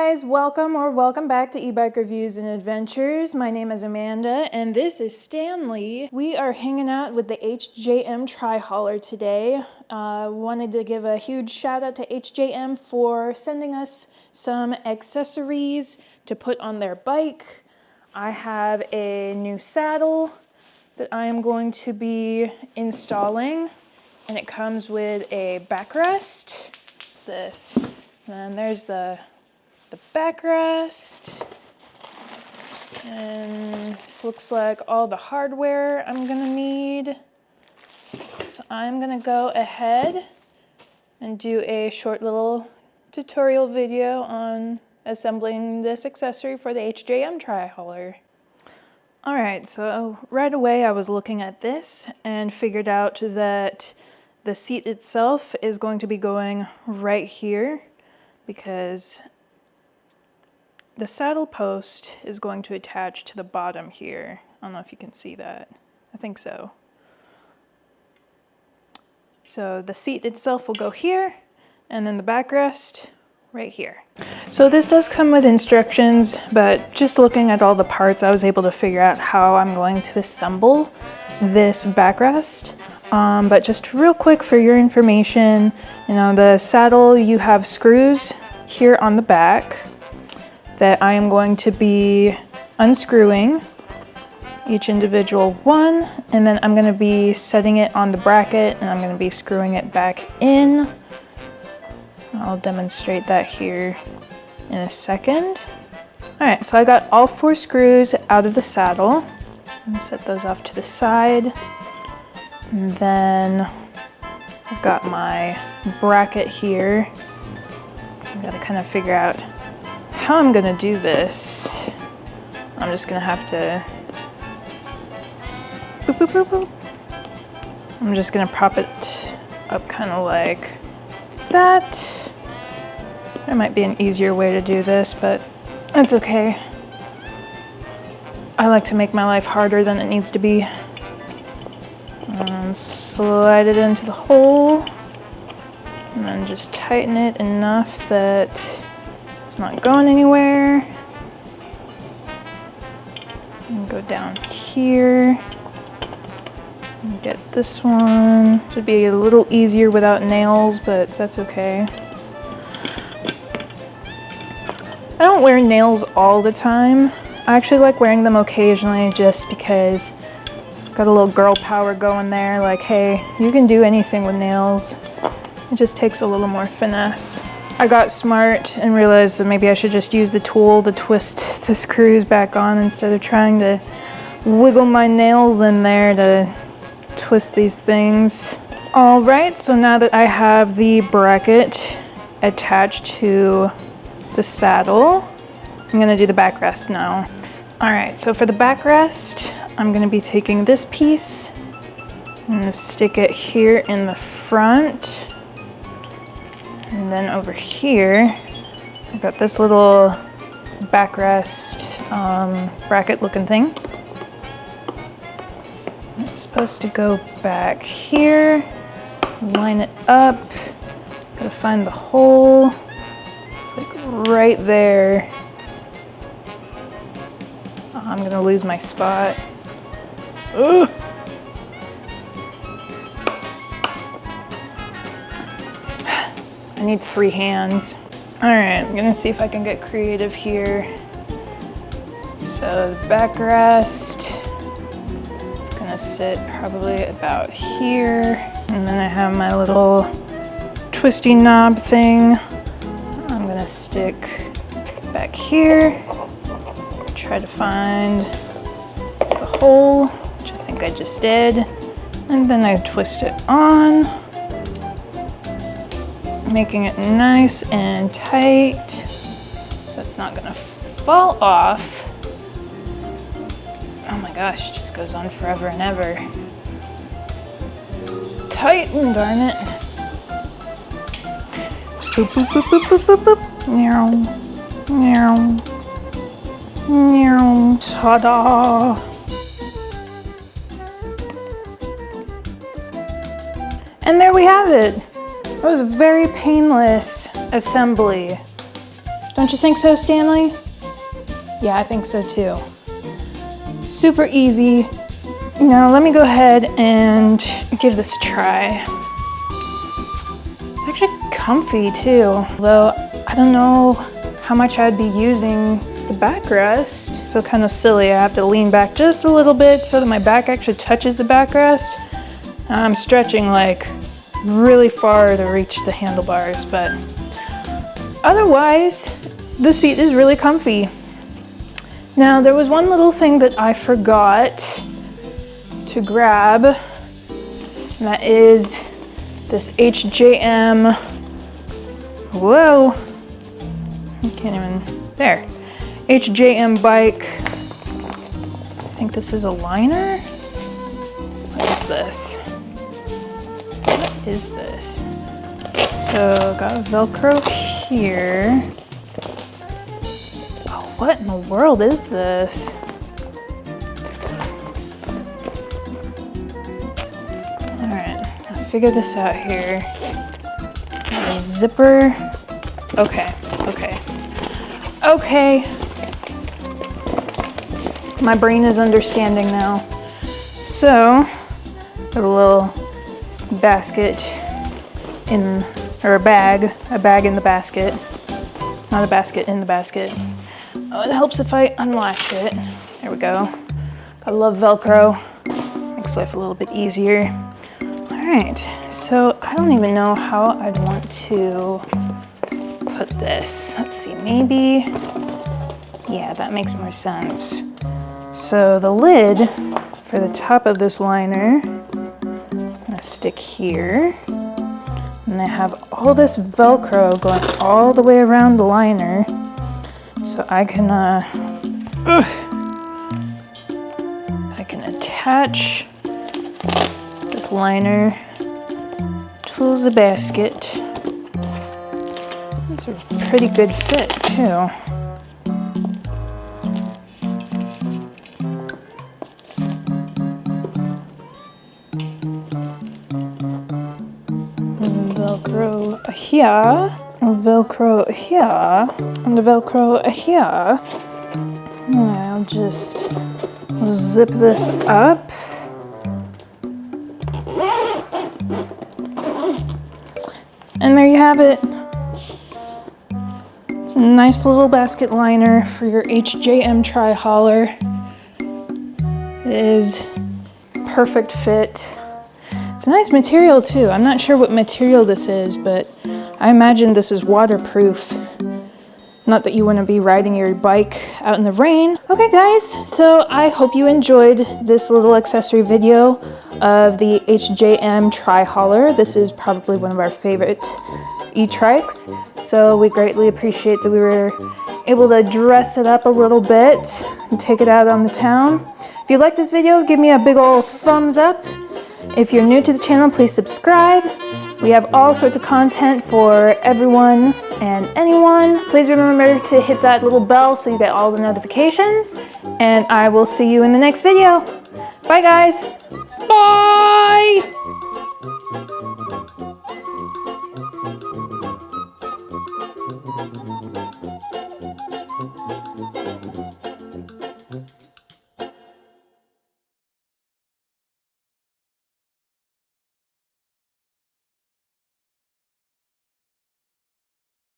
guys, welcome back to eBike Reviews and Adventures. My name is Amanda and this is Stanley. We are hanging out with the HJM Trihauler today. Wanted to give a huge shout out to HJM for sending us some accessories to put on their bike. I have a new saddle that I am going to be installing, and it comes with a backrest. What's this? And then there's the backrest, and this looks like all the hardware I'm gonna need. So I'm gonna go ahead and do a short little tutorial video on assembling this accessory for the HJM Trihauler. All right, so right away I was looking at this and figured out that the seat itself is going to be going right here, because the saddle post is going to attach to the bottom here. I don't know if you can see that. I think so. So the seat itself will go here, and then the backrest right here. So this does come with instructions, but just looking at all the parts, I was able to figure out how I'm going to assemble this backrest. But just real quick for your information, you know, the saddle, you have screws here on the back that I am going to be unscrewing each individual one, and then I'm going to be setting it on the bracket, and I'm going to be screwing it back in. I'll demonstrate that here in a second. All right, so I got all 4 screws out of the saddle. I'm set those off to the side. And then I've got my bracket here. I've got to kind of figure out how I'm gonna do this. I'm just gonna have to boop, boop, boop, boop. I'm just gonna prop it up kind of like that. There might be an easier way to do this, but that's okay. I like to make my life harder than it needs to be. And slide it into the hole, and then just tighten it enough that it's not going anywhere. And go down here and get this one. This would be a little easier without nails, but that's okay. I don't wear nails all the time. I actually like wearing them occasionally just because got a little girl power going there, like, hey, you can do anything with nails. It just takes a little more finesse. I got smart and realized that maybe I should just use the tool to twist the screws back on instead of trying to wiggle my nails in there to twist these things. All right, so now that I have the bracket attached to the saddle, I'm gonna do the backrest now. All right, so for the backrest, I'm gonna be taking this piece and stick it here in the front. And then over here, I've got this little backrest bracket looking thing. It's supposed to go back here, line it up, gotta find the hole. It's like right there. Oh, I'm gonna lose my spot. Ugh. I need 3 hands. All right, I'm gonna see if I can get creative here. So the backrest, it's gonna sit probably about here. And then I have my little twisty knob thing. I'm gonna stick back here. Try to find the hole, which I think I just did. And then I twist it on, making it nice and tight so it's not gonna fall off. Oh my gosh, it just goes on forever and ever. Tighten, darn it. Boop, boop, boop, boop, boop, boop, boop. Meow, meow, meow. Ta-da! And there we have it. It was a very painless assembly. Don't you think so, Stanley? Yeah, I think so too. Super easy. Now let me go ahead and give this a try. It's actually comfy too, although I don't know how much I'd be using the backrest. I feel kind of silly. I have to lean back just a little bit so that my back actually touches the backrest. I'm stretching like really far to reach the handlebars, but otherwise, the seat is really comfy. Now, there was one little thing that I forgot to grab, and that is this HJM, whoa, I can't even, there, HJM bike. I think this is a liner? What is this? What is this? So, got a Velcro here. Oh, what in the world is this? Figure this out here. A zipper. Okay. My brain is understanding now. So, got a little basket or a bag in the basket. Not a basket in the basket. Oh, it helps if I unlatch it. There we go. Gotta love Velcro. Makes life a little bit easier. Alright, so I don't even know how I'd want to put this. Let's see, maybe, yeah, that makes more sense. So the lid for the top of this liner, I'm gonna stick here. And I have all this Velcro going all the way around the liner. So I can attach this liner tools the basket. It's a pretty good fit too. Velcro here, Velcro here, and Velcro here. I'll just zip this up. And there you have it. It's a nice little basket liner for your HJM Trihauler. It is perfect fit. It's a nice material too. I'm not sure what material this is, but I imagine this is waterproof. Not that you want to be riding your bike out in the rain. Okay guys, so I hope you enjoyed this little accessory video of the HJM Trihauler. This is probably one of our favorite e-trikes, so we greatly appreciate that we were able to dress it up a little bit and take it out on the town. If you like this video, give me a big old thumbs up. If you're new to the channel, please subscribe. We have all sorts of content for everyone and anyone. Please remember to hit that little bell so you get all the notifications. And I will see you in the next video. Bye guys. Bye!